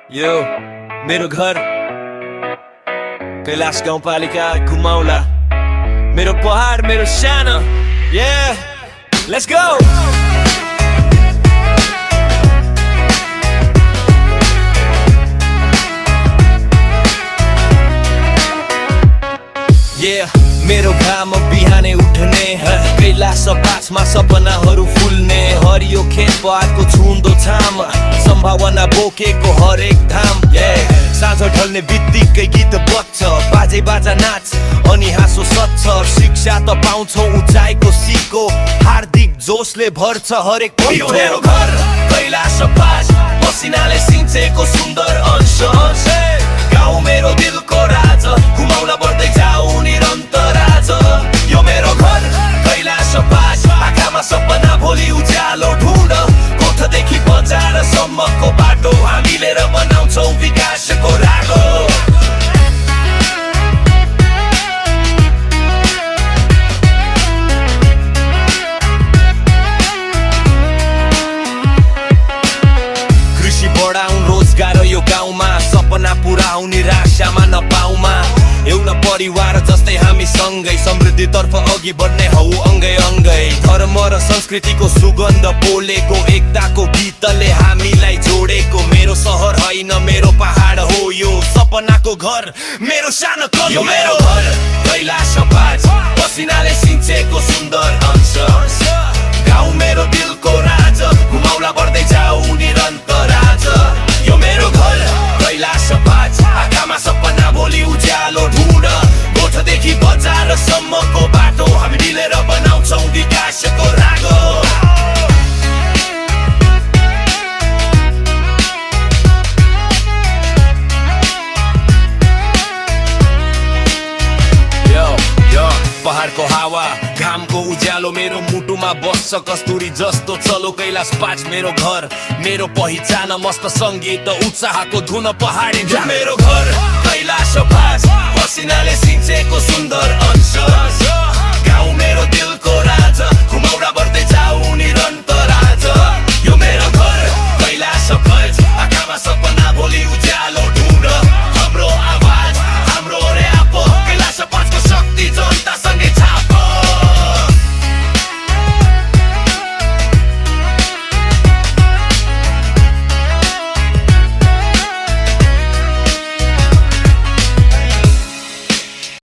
यो मेरो घर कैलाश गाउँपालिका घुमाउला मेरो पहाड मेरो सानो लेट्स गो मेरो घाम बिहानै उठ्ने कैलाश पाछमा सपनाहरू फुल्ने हरियो खेत पहाडको छुन्दो छाम सम्भावना बोकेको हरेक धाम साँझ ढल्ने बित्तिकै गीत बज्छ बाजे बाजा नाच अनि हाँसो सच्छ शिक्षा त पाउँछौ उचाइको सिको हार्दिक जोसले भर्छ हरेक मेरो घर कैलाश पाछ पसिनाले सिंचेको सुन्दर अंश गाउँ मेरो दिलको राज घुमाउला बढ्दै जाऊ निरन्तर आज यो मेरो घर कैलाश पाछ आँखामा सपना भोलि उज्यालो ढुँड कोठदेखि बजारसम्मको बाटो हामी लिएर बनाउँछौ विकासको रागो कृषि बढाउँ रोजगार यो गाउँमा सपना पुरा निराशामा नपाउमा एउटा परिवार जस्तै हामी सँगै समृद्धितर्फ अघि बढ्ने हौ अङ्गै अङ्गै धर्म र संस्कृतिको सुगन्ध बोलेको एकताको गीतले हामीलाई जोडेको मेरो सहर होइन मेरो पहाड हो यो सपनाको घर मेरो सानो कल यो मेरो घर कैलाश पाछ पसिनाले सिंचेको सुन्दर अंश गाउँ मेरो दिलको राज घुमाउला बढ्दै जाऊ निरन्तर आज यो मेरो घर कैलाश पाछ आँखामा सपना भोलि उज्यालो ढुँड गोठदेखि बजारसम्मको बाटो हामी मिलेर बनाउँछौ विकासको रागो पहाडको हावा घामको उज्यालो मेरो मुटुमा बस्छ कस्तुरी जस्तो चलो कैलाश पाछ मेरो घर मेरो पहिचान मस्त सङ्गीत उत्साहको धुन पहाडी मेरो घर कैलाश पाछ पसिनाले सिंचेको सुन्दर अंश गाउँ मेरो दिलको